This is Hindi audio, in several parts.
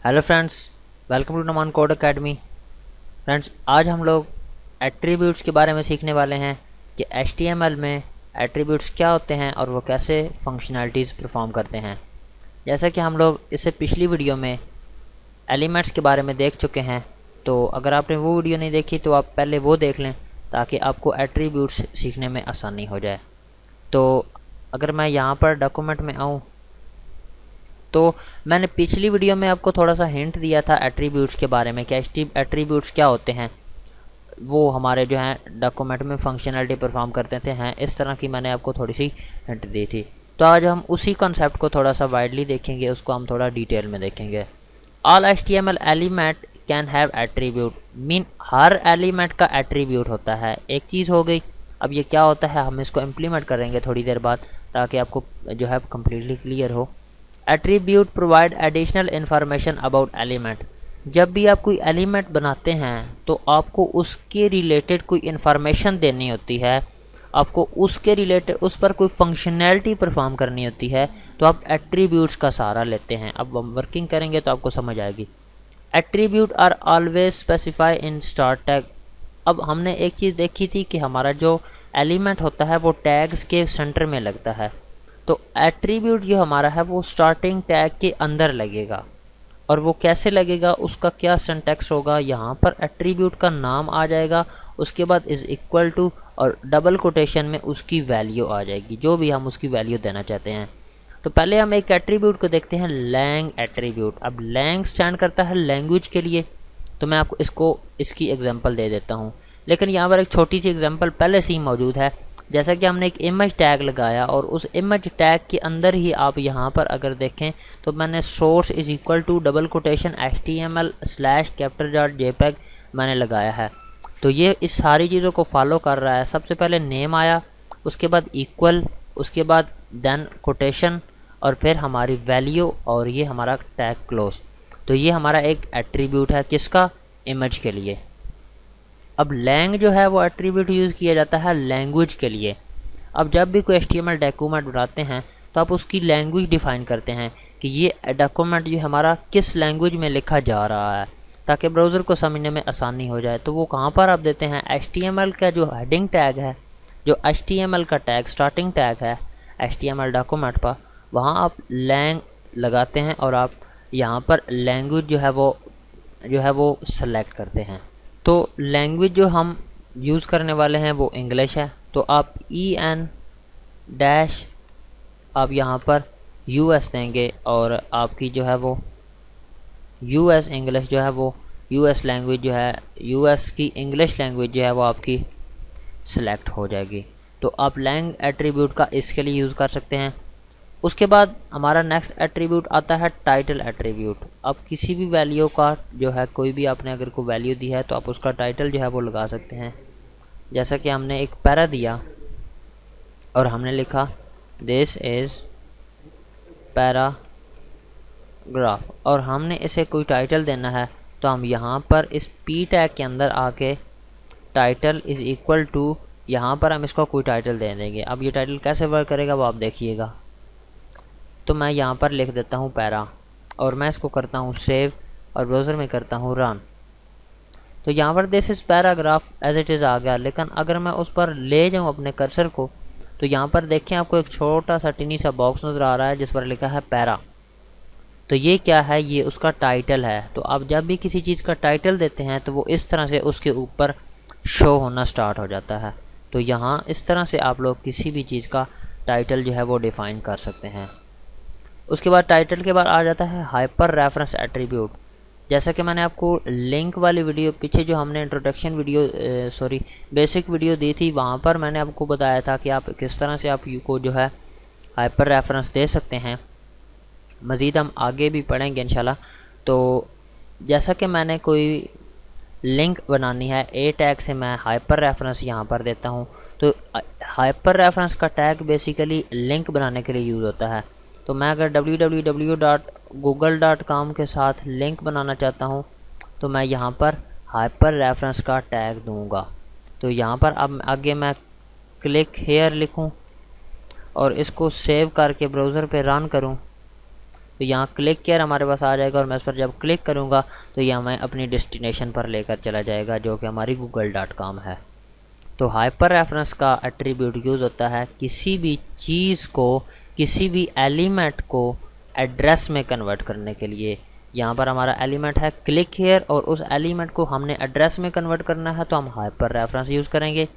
Hello friends, welcome to Naman code academy. Friends, आज हम लोग एट्रीब्यूट्स के बारे में सीखने वाले हैं कि HTML में एट्रीब्यूट्स क्या होते हैं और वो कैसे फंक्शनैलिटीज़ परफॉर्म करते हैं। जैसा कि हम लोग इससे पिछली वीडियो में एलिमेंट्स के बारे में देख चुके हैं, तो अगर आपने वो वीडियो नहीं देखी तो आप पहले वो देख लें ताकि आपको एट्रीब्यूट्स सीखने में आसानी हो जाए। तो अगर मैं यहाँ पर डॉक्यूमेंट में आऊँ तो मैंने पिछली वीडियो में आपको थोड़ा सा हिंट दिया था एट्रीब्यूट्स के बारे में कि एट्रीब्यूट्स क्या होते हैं। वो हमारे जो हैं डॉक्यूमेंट में फंक्शनलिटी परफॉर्म करते थे हैं, इस तरह की मैंने आपको थोड़ी सी हिंट दी थी। तो आज हम उसी कॉन्सेप्ट को थोड़ा सा वाइडली देखेंगे, उसको हम थोड़ा डिटेल में देखेंगे। All HTML element can have attribute, mean her element का एट्रीब्यूट होता है। एक चीज़ हो गई। अब ये क्या होता है हम इसको इम्प्लीमेंट करेंगे थोड़ी देर बाद, ताकि आपको जो है कम्प्लीटली क्लियर हो। Attribute provide additional information about element. जब भी आप कोई एलिमेंट बनाते हैं तो आपको उसके रिलेटेड कोई इन्फॉर्मेशन देनी होती है, आपको उसके रिलेटेड उस पर कोई फंक्शनैलिटी परफॉर्म करनी होती है, तो आप एट्रीब्यूट्स का सहारा लेते हैं। अब हम वर्किंग करेंगे तो आपको समझ आएगी। Attribute are always specify in star tag. अब हमने एक चीज़ देखी थी कि हमारा जो एलिमेंट होता है वो टैग्स के सेंटर में लगता है। तो एट्रीब्यूट जो हमारा है वो स्टार्टिंग टैग के अंदर लगेगा। और वो कैसे लगेगा, उसका क्या सिंटैक्स होगा, यहाँ पर एट्रीब्यूट का नाम आ जाएगा, उसके बाद इज़ इक्वल टू और डबल कोटेशन में उसकी वैल्यू आ जाएगी, जो भी हम उसकी वैल्यू देना चाहते हैं। तो पहले हम एक एट्रीब्यूट को देखते हैं, लैंग एट्रीब्यूट। अब लैंग स्टैंड करता है लैंग्वेज के लिए, तो मैं आपको इसकी एग्जांपल दे देता हूँ। लेकिन यहाँ पर एक छोटी सी एग्जांपल पहले से ही मौजूद है। जैसा कि हमने एक इमेज टैग लगाया और उस इमेज टैग के अंदर ही आप यहाँ पर अगर देखें तो मैंने source is equal to double quotation HTML/capture.jpg मैंने लगाया है। तो ये इस सारी चीज़ों को फॉलो कर रहा है। सबसे पहले नेम आया, उसके बाद इक्वल, उसके बाद देन कोटेशन और फिर हमारी वैल्यू और ये हमारा टैग क्लोज। तो ये हमारा एक एट्रीब्यूट है किसका, इमेज के लिए। अब लैंग जो है वो एट्रीब्यूट यूज़ किया जाता है लैंग्वेज के लिए। अब जब भी कोई HTML डॉक्यूमेंट बनाते हैं तो आप उसकी लैंग्वेज डिफ़ाइन करते हैं कि ये डॉक्यूमेंट जो हमारा किस लैंग्वेज में लिखा जा रहा है, ताकि ब्राउज़र को समझने में आसानी हो जाए। तो वो कहाँ पर आप देते हैं, HTML का जो हेडिंग टैग है, जो HTML का टैग स्टार्टिंग टैग है HTML डॉक्यूमेंट पर, वहाँ आप लैंग लगाते हैं और आप यहाँ पर लैंग्वेज जो है वो सेलेक्ट करते हैं। तो लैंग्वेज जो हम यूज़ करने वाले हैं वो इंग्लिश है, तो आप EN डैश आप यहाँ पर US देंगे और आपकी जो है वो US इंग्लिश जो है वो US लैंग्वेज जो है US की इंग्लिश लैंग्वेज जो है वो आपकी सिलेक्ट हो जाएगी। तो आप लैंग एट्रीब्यूट का इसके लिए यूज़ कर सकते हैं। उसके बाद हमारा नेक्स्ट एट्रीब्यूट आता है टाइटल एट्रीब्यूट। अब किसी भी वैल्यू का जो है, कोई भी आपने अगर कोई वैल्यू दी है तो आप उसका टाइटल जो है वो लगा सकते हैं। जैसा कि हमने एक पैरा दिया और हमने लिखा दिस इज़ पैराग्राफ और हमने इसे कोई टाइटल देना है, तो हम यहाँ पर इस P टैग के अंदर आके टाइटल इज़ इक्वल टू, यहाँ पर हम इसको कोई टाइटल दे देंगे। अब ये टाइटल कैसे वर्क करेगा वो आप देखिएगा। तो मैं यहाँ पर लिख देता हूँ पैरा और मैं इसको करता हूँ सेव और ब्राउज़र में करता हूँ रन। तो यहाँ पर this is paragraph as it is आ गया। लेकिन अगर मैं उस पर ले जाऊँ अपने कर्सर को, तो यहाँ पर देखें आपको एक छोटा सा टिनी सा बॉक्स नज़र आ रहा है जिस पर लिखा है पैरा। तो ये क्या है, ये उसका टाइटल है। तो आप जब भी किसी चीज़ का टाइटल देते हैं तो वो इस तरह से उसके ऊपर शो होना स्टार्ट हो जाता है। तो यहाँ इस तरह से आप लोग किसी भी चीज़ का टाइटल जो है वो डिफ़ाइन कर सकते हैं। उसके बाद टाइटल के बाद आ जाता है हाइपर रेफरेंस एट्रीब्यूट। जैसा कि मैंने आपको लिंक वाली वीडियो पीछे जो हमने इंट्रोडक्शन वीडियो बेसिक वीडियो दी थी, वहाँ पर मैंने आपको बताया था कि आप किस तरह से आप यू को जो है हाइपर रेफरेंस दे सकते हैं। मज़ीद हम आगे भी पढ़ेंगे इंशाल्लाह। तो जैसा कि मैंने कोई लिंक बनानी है, ए टैग से मैं हाइपर रेफरेंस यहाँ पर देता हूँ। तो हाइपर रेफरेंस का टैग बेसिकली लिंक बनाने के लिए यूज़ होता है। तो मैं अगर www.google.com के साथ लिंक बनाना चाहता हूँ तो मैं यहाँ पर हाइपर रेफरेंस का टैग दूँगा। तो यहाँ पर अब आगे मैं क्लिक हेयर लिखूँ और इसको सेव करके ब्राउज़र पे रन करूँ तो यहाँ क्लिक केयर हमारे पास आ जाएगा और मैं इस पर जब क्लिक करूँगा तो ये हमें अपनी डेस्टिनेशन पर लेकर चला जाएगा जो कि हमारी google.com है। तो हाइपर रेफरेंस का एट्रीब्यूट यूज़ होता है किसी भी चीज़ को, किसी भी एलिमेंट को एड्रेस में कन्वर्ट करने के लिए। यहाँ पर हमारा एलिमेंट है क्लिक हियर और उस एलिमेंट को हमने एड्रेस में कन्वर्ट करना है तो हम हाइपर रेफरेंस यूज़ करेंगे।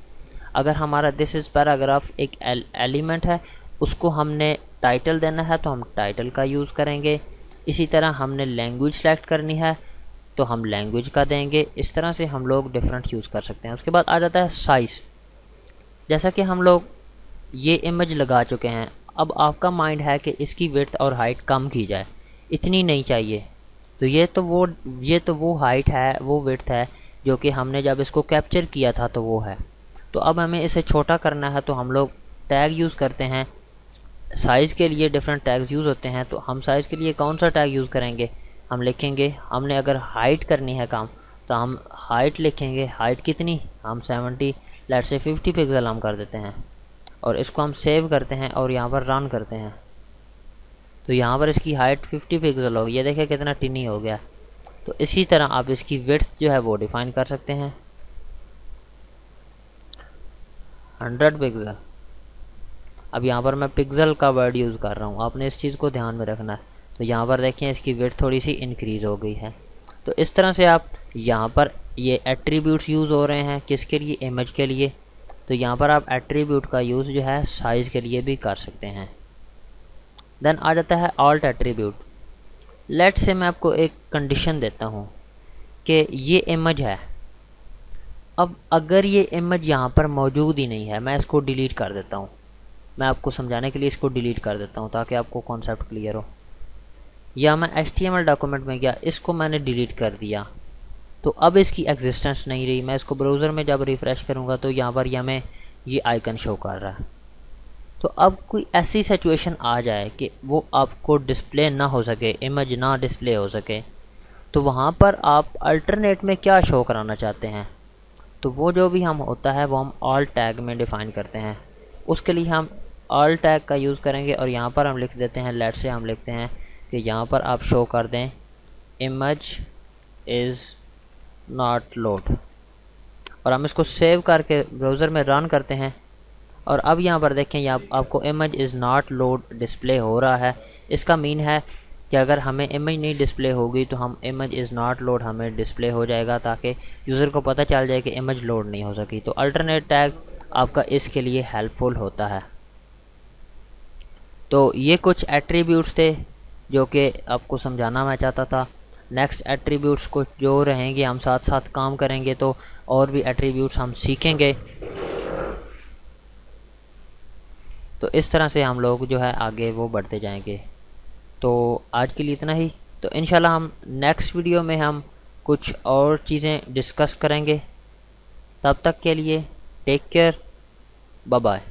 अगर हमारा दिस इज़ पैराग्राफ एक एलिमेंट है, उसको हमने टाइटल देना है तो हम टाइटल का यूज़ करेंगे। इसी तरह हमने लैंग्वेज सेलेक्ट करनी है तो हम लैंग्वेज का देंगे। इस तरह से हम लोग डिफरेंट यूज़ कर सकते हैं। उसके बाद आ जाता है साइज़। जैसा कि हम लोग ये इमेज लगा चुके हैं, अब आपका माइंड है कि इसकी विड्थ और हाइट कम की जाए, इतनी नहीं चाहिए। तो ये तो वो हाइट है, वो विड्थ है जो कि हमने जब इसको कैप्चर किया था तो वो है। तो अब हमें इसे छोटा करना है तो हम लोग टैग यूज़ करते हैं। साइज़ के लिए डिफरेंट टैग्स यूज़ होते हैं। तो हम साइज़ के लिए कौन सा टैग यूज़ करेंगे, हम लिखेंगे, हमने अगर हाइट करनी है काम तो हम हाइट लिखेंगे। हाइट कितनी, हम 70 लेट से 50 पिक्सल हम कर देते हैं और इसको हम सेव करते हैं और यहाँ पर रन करते हैं। तो यहाँ पर इसकी हाइट 50 पिक्सल होगी। ये देखिए कितना टिनी हो गया। तो इसी तरह आप इसकी विड्थ जो है वो डिफ़ाइन कर सकते हैं 100 पिक्सल। अब यहाँ पर मैं पिक्सल का वर्ड यूज़ कर रहा हूँ, आपने इस चीज़ को ध्यान में रखना है। तो यहाँ पर देखें इसकी विड्थ थोड़ी सी इंक्रीज़ हो गई है। तो इस तरह से आप यहाँ पर ये एट्रीब्यूट्स यूज़ हो रहे हैं किसके लिए, इमेज के लिए। तो यहाँ पर आप एट्रीब्यूट का यूज़ जो है साइज़ के लिए भी कर सकते हैं। देन आ जाता है ऑल्ट एट्रीब्यूट। लेट से मैं आपको एक कंडीशन देता हूँ कि ये इमेज है। अब अगर ये इमेज यहाँ पर मौजूद ही नहीं है, मैं इसको डिलीट कर देता हूँ। मैं आपको समझाने के लिए इसको डिलीट कर देता हूँ ताकि आपको कॉन्सेप्ट क्लियर हो। या मैं HTML डॉक्यूमेंट में गया, इसको मैंने डिलीट कर दिया तो अब इसकी एग्जिस्टेंस नहीं रही। मैं इसको ब्राउज़र में जब रिफ़्रेश करूँगा तो यहाँ पर हमें ये आइकन शो कर रहा है। तो अब कोई ऐसी सिचुएशन आ जाए कि वो आपको डिस्प्ले ना हो सके, इमेज ना डिस्प्ले हो सके, तो वहाँ पर आप अल्टरनेट में क्या शो कराना चाहते हैं, तो वो जो भी हम होता है वो हम ऑल टैग में डिफ़ाइन करते हैं। उसके लिए हम ऑल टैग का यूज़ करेंगे और यहाँ पर हम लिख देते हैं, लेट से हम लिखते हैं कि यहाँ पर आप शो कर दें इमेज इज़ नॉट लोड, और हम इसको सेव करके ब्राउज़र में रन करते हैं। और अब यहाँ पर देखें, यहाँ आपको image is not load display हो रहा है। इसका मीन है कि अगर हमें इमेज नहीं डिस्प्ले होगी तो हम इमेज इज़ नॉट लोड हमें डिस्प्ले हो जाएगा ताकि यूज़र को पता चल जाए कि इमेज लोड नहीं हो सकी। तो अल्टरनेट टैग आपका इसके लिए हेल्पफुल होता है। तो ये कुछ एट्रीब्यूट्स थे जो कि आपको समझाना मैं चाहता था। नेक्स्ट एट्रीब्यूट्स को जो रहेंगे हम साथ साथ काम करेंगे तो और भी एट्रीब्यूट्स हम सीखेंगे। तो इस तरह से हम लोग जो है आगे वो बढ़ते जाएंगे। तो आज के लिए इतना ही। तो इंशाल्लाह हम नेक्स्ट वीडियो में हम कुछ और चीज़ें डिस्कस करेंगे। तब तक के लिए टेक केयर, बाय बाय।